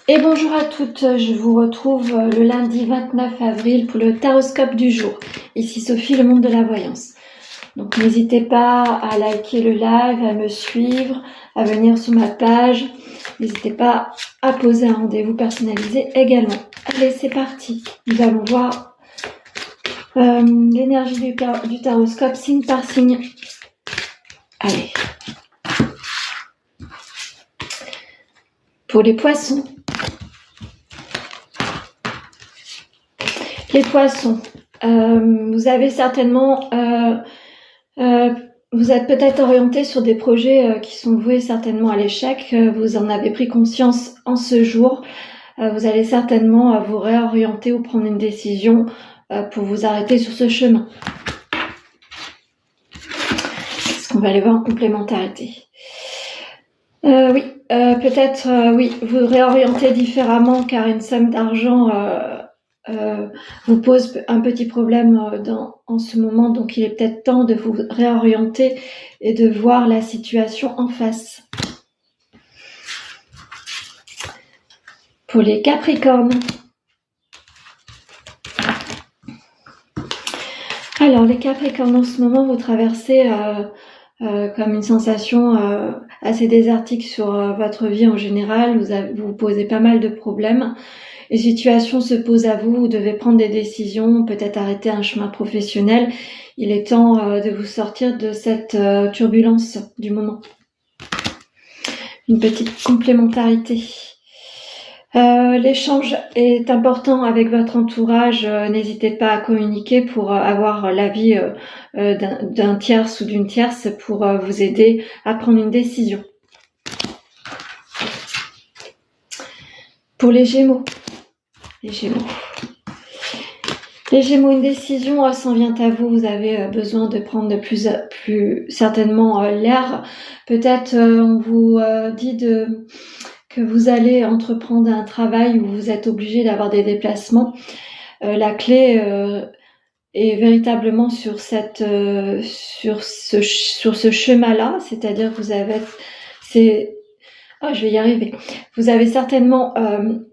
Et bonjour à toutes, je vous retrouve le lundi 29 avril pour le taroscope du jour. Ici Sophie, le monde de la voyance. Donc n'hésitez pas à liker le live, à me suivre, à venir sur ma page. N'hésitez pas à poser un rendez-vous personnalisé également. Allez, c'est parti. Nous allons voir l'énergie du taroscope signe par signe. Allez. Pour les poissons. Les poissons, vous avez certainement, vous êtes peut-être orienté sur des projets qui sont voués certainement à l'échec. Vous en avez pris conscience en ce jour. Vous allez certainement vous réorienter ou prendre une décision pour vous arrêter sur ce chemin. Est-ce qu'on va aller voir en complémentarité? Oui, peut-être, oui, vous réorienter différemment car une somme d'argent vous pose un petit problème en ce moment, donc il est peut-être temps de vous réorienter et de voir la situation en face. Pour les Capricornes. Alors les Capricornes, en ce moment vous traversez comme une sensation assez désertique sur votre vie en général. Vous vous posez pas mal de problèmes. Les situations se posent à vous, vous devez prendre des décisions, peut-être arrêter un chemin professionnel. Il est temps de vous sortir de cette turbulence du moment. Une petite complémentarité. L'échange est important avec votre entourage. N'hésitez pas à communiquer pour avoir l'avis d'un tierce ou d'une tierce pour vous aider à prendre une décision. Pour les Gémeaux. Les Gémeaux, une décision s'en vient à vous. Vous avez besoin de prendre plus certainement l'air. Peut-être on vous dit que vous allez entreprendre un travail où vous êtes obligé d'avoir des déplacements. La clé est véritablement sur ce chemin-là, c'est-à-dire que vous avez je vais y arriver. Vous avez certainement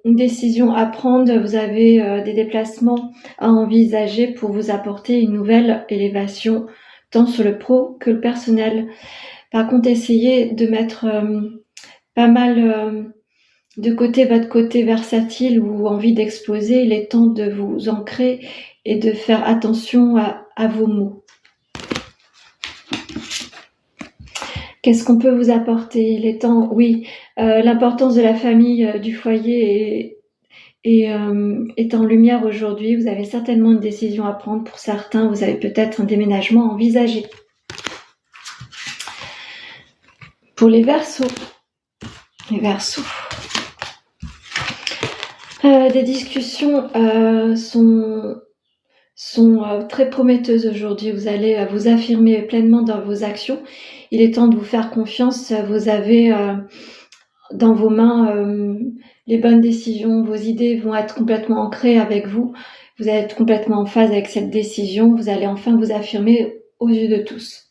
une décision à prendre, vous avez des déplacements à envisager pour vous apporter une nouvelle élévation, tant sur le pro que le personnel. Par contre, essayez de mettre pas mal de côté votre côté versatile ou envie d'exploser. Il est temps de vous ancrer et de faire attention à vos mots. Qu'est-ce qu'on peut vous apporter? Il est temps, oui, l'importance de la famille, du foyer est en lumière aujourd'hui. Vous avez certainement une décision à prendre. Pour certains, vous avez peut-être un déménagement envisagé. Pour les Verseaux. Des discussions sont très prometteuses aujourd'hui. Vous allez vous affirmer pleinement dans vos actions. Il est temps de vous faire confiance. Vous avez dans vos mains les bonnes décisions. Vos idées vont être complètement ancrées avec vous. Vous allez être complètement en phase avec cette décision. Vous allez enfin vous affirmer aux yeux de tous.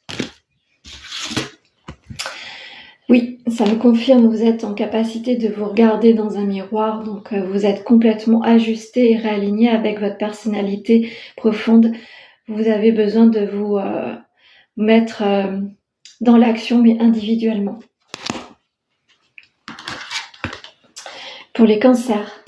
Oui, ça me confirme, vous êtes en capacité de vous regarder dans un miroir, donc vous êtes complètement ajusté et réaligné avec votre personnalité profonde. Vous avez besoin de vous mettre dans l'action, mais individuellement. Pour les cancers.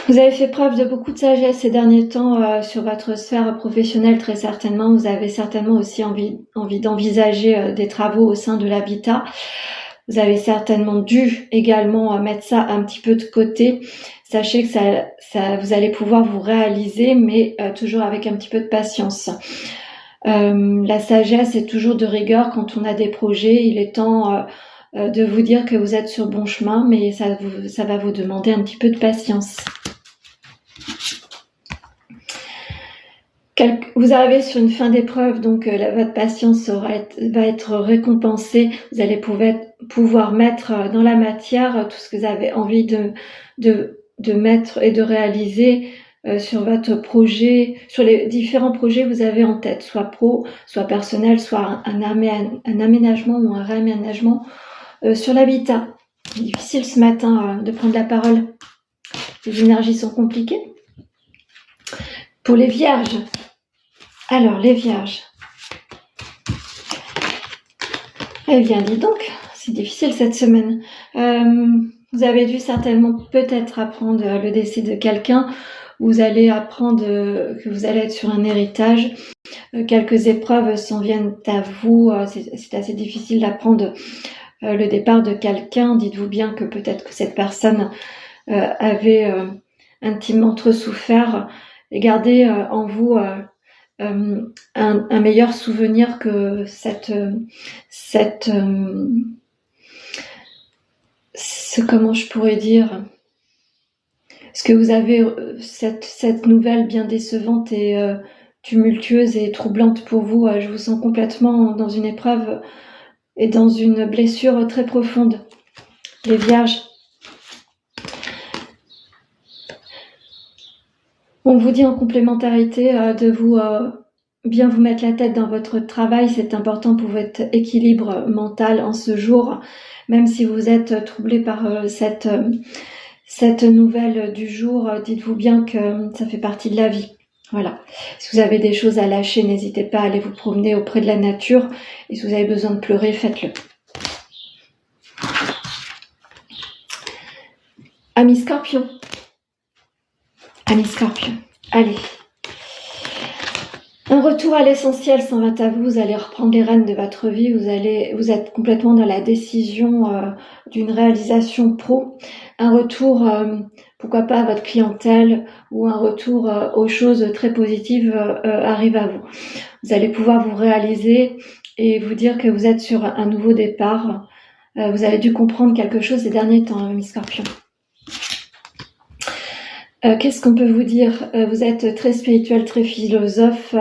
Vous avez fait preuve de beaucoup de sagesse ces derniers temps sur votre sphère professionnelle, très certainement. Vous avez certainement aussi envie d'envisager des travaux au sein de l'habitat. Vous avez certainement dû également mettre ça un petit peu de côté. Sachez que ça vous allez pouvoir vous réaliser, mais toujours avec un petit peu de patience. La sagesse est toujours de rigueur quand on a des projets. Il est temps de vous dire que vous êtes sur le bon chemin, mais ça va vous demander un petit peu de patience. Vous arrivez sur une fin d'épreuve, donc votre patience va être récompensée. Vous allez pouvoir mettre dans la matière tout ce que vous avez envie de mettre et de réaliser sur votre projet, sur les différents projets que vous avez en tête, soit pro, soit personnel, soit un aménagement ou un réaménagement sur l'habitat. C'est difficile ce matin de prendre la parole. Les énergies sont compliquées. Pour les vierges, alors les vierges, eh bien dis donc, c'est difficile cette semaine. Vous avez dû certainement peut-être apprendre le décès de quelqu'un. Vous allez apprendre que vous allez être sur un héritage. Quelques épreuves s'en viennent à vous. C'est assez difficile d'apprendre le départ de quelqu'un. Dites-vous bien que peut-être que cette personne avait intimement trop souffert. Et gardez en vous un meilleur souvenir que comment je pourrais dire, est-ce que vous avez cette nouvelle bien décevante et tumultueuse et troublante pour vous. Je vous sens complètement dans une épreuve et dans une blessure très profonde. Les vierges, on vous dit en complémentarité de vous bien vous mettre la tête dans votre travail. C'est important pour votre équilibre mental en ce jour, même si vous êtes troublé par cette nouvelle du jour. Dites-vous bien que ça fait partie de la vie. Voilà. Si vous avez des choses à lâcher, n'hésitez pas à aller vous promener auprès de la nature. Et si vous avez besoin de pleurer, faites-le. Amis Scorpion. Amis Scorpion. Allez. Un retour à l'essentiel s'en va à vous. Vous allez reprendre les rênes de votre vie. Vous êtes complètement dans la décision d'une réalisation pro. Un retour, pourquoi pas à votre clientèle, ou un retour aux choses très positives arrive à vous. Vous allez pouvoir vous réaliser et vous dire que vous êtes sur un nouveau départ. Vous avez dû comprendre quelque chose ces derniers temps, mes Scorpions. Qu'est-ce qu'on peut vous dire? Vous êtes très spirituel, très philosophe.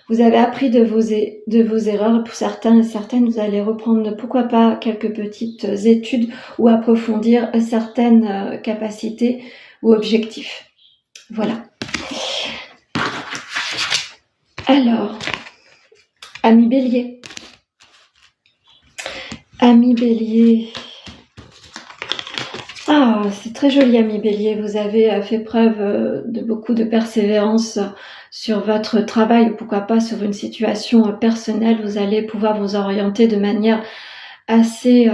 Vous avez appris de vos erreurs. Pour certains et certaines, vous allez reprendre, pourquoi pas, quelques petites études ou approfondir certaines capacités ou objectifs. Voilà. Alors, amis Bélier. Amis Bélier. Ah, c'est très joli, ami Bélier. Vous avez fait preuve de beaucoup de persévérance sur votre travail, ou pourquoi pas sur une situation personnelle. Vous allez pouvoir vous orienter de manière assez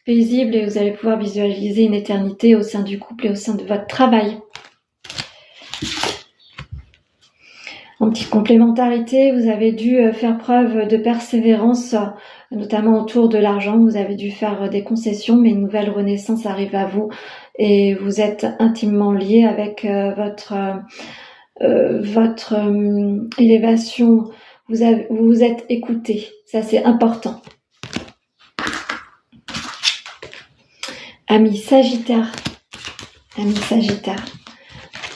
paisible et vous allez pouvoir visualiser une éternité au sein du couple et au sein de votre travail. En petite complémentarité, vous avez dû faire preuve de persévérance, notamment autour de l'argent. Vous avez dû faire des concessions, mais une nouvelle renaissance arrive à vous et vous êtes intimement lié avec votre élévation. Vous vous êtes écouté, ça c'est important. Amis Sagittaire, amis Sagittaire,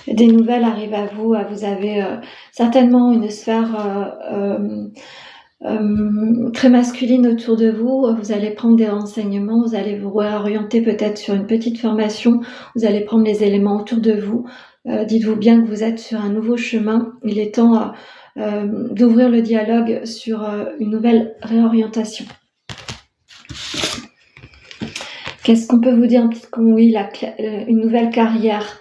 des nouvelles arrivent à vous. Vous avez certainement une sphère très masculine autour de vous. Vous allez prendre des renseignements, vous allez vous réorienter peut-être sur une petite formation, vous allez prendre les éléments autour de vous. Dites-vous bien que vous êtes sur un nouveau chemin. Il est temps d'ouvrir le dialogue sur une nouvelle réorientation. Qu'est-ce qu'on peut vous dire? Oui, une nouvelle carrière.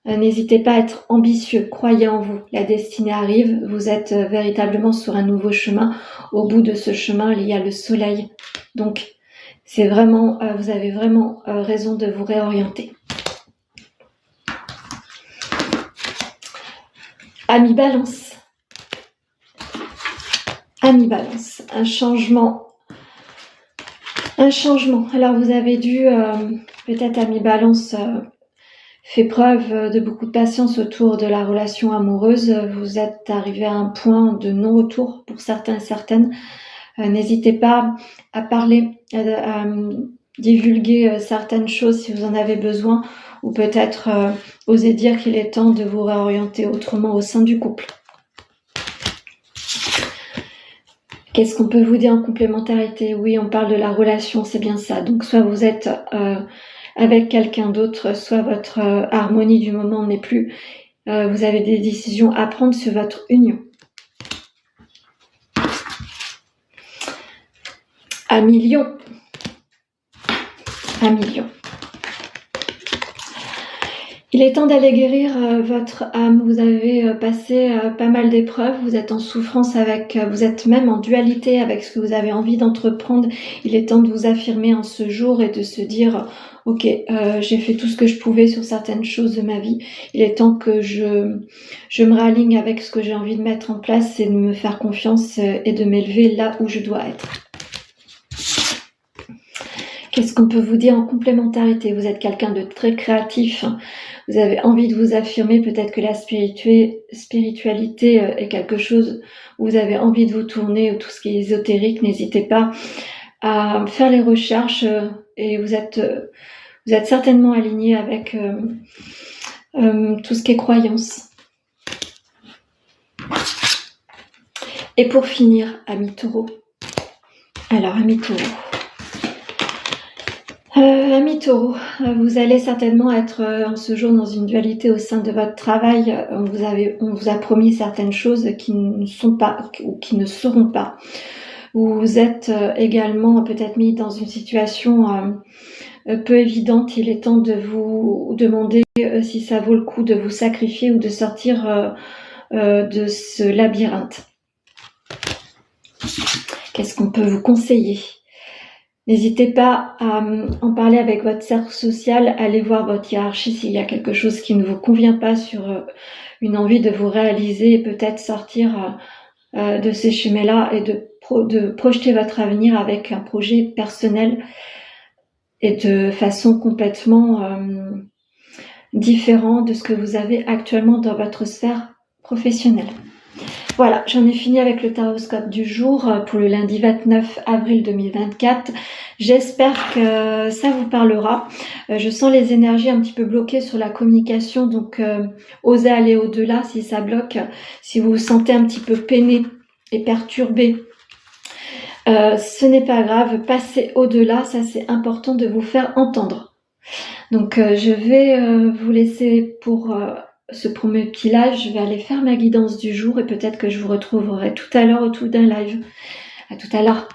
N'hésitez pas à être ambitieux, croyez en vous, la destinée arrive, vous êtes véritablement sur un nouveau chemin. Au bout de ce chemin, il y a le soleil. Donc, c'est vraiment, vous avez vraiment raison de vous réorienter. Amis Balance. Amis Balance, un changement. Alors, vous avez dû, peut-être Amis Balance, fait preuve de beaucoup de patience autour de la relation amoureuse. Vous êtes arrivé à un point de non-retour pour certains et certaines. N'hésitez pas à parler, à divulguer certaines choses si vous en avez besoin, ou peut-être oser dire qu'il est temps de vous réorienter autrement au sein du couple. Qu'est-ce qu'on peut vous dire en complémentarité? Oui, on parle de la relation, c'est bien ça. Donc soit vous êtes avec quelqu'un d'autre, soit votre harmonie du moment n'est plus Vous avez des décisions à prendre sur votre union. Un million. Il est temps d'aller guérir votre âme. Vous avez passé pas mal d'épreuves. Vous êtes en souffrance vous êtes même en dualité avec ce que vous avez envie d'entreprendre. Il est temps de vous affirmer en ce jour et de se dire ok, j'ai fait tout ce que je pouvais sur certaines choses de ma vie. Il est temps que je me réaligne avec ce que j'ai envie de mettre en place et de me faire confiance et de m'élever là où je dois être. Qu'est-ce qu'on peut vous dire en complémentarité? Vous êtes quelqu'un de très créatif, vous avez envie de vous affirmer, peut-être que la spiritualité est quelque chose où vous avez envie de vous tourner, ou tout ce qui est ésotérique, n'hésitez pas à faire les recherches et vous êtes certainement aligné avec tout ce qui est croyance. Et pour finir, amis taureaux. Alors, amis taureaux. Amis taureaux, vous allez certainement être en ce jour dans une dualité au sein de votre travail. On vous a promis certaines choses qui ne sont pas ou qui ne seront pas. Vous êtes également peut-être mis dans une situation peu évidente. Il est temps de vous demander si ça vaut le coup de vous sacrifier ou de sortir de ce labyrinthe. Qu'est-ce qu'on peut vous conseiller ? N'hésitez pas à en parler avec votre cercle social, allez voir votre hiérarchie s'il y a quelque chose qui ne vous convient pas sur une envie de vous réaliser et peut-être sortir de ces schémas-là et de projeter votre avenir avec un projet personnel et de façon complètement différente de ce que vous avez actuellement dans votre sphère professionnelle. Voilà, j'en ai fini avec le taroscope du jour pour le lundi 29 avril 2024. J'espère que ça vous parlera. Je sens les énergies un petit peu bloquées sur la communication, donc osez aller au-delà si ça bloque. Si vous vous sentez un petit peu peiné et perturbé, ce n'est pas grave, passez au-delà, ça c'est important de vous faire entendre. Donc je vais vous laisser pour ce premier petit live, je vais aller faire ma guidance du jour et peut-être que je vous retrouverai tout à l'heure autour d'un live. À tout à l'heure.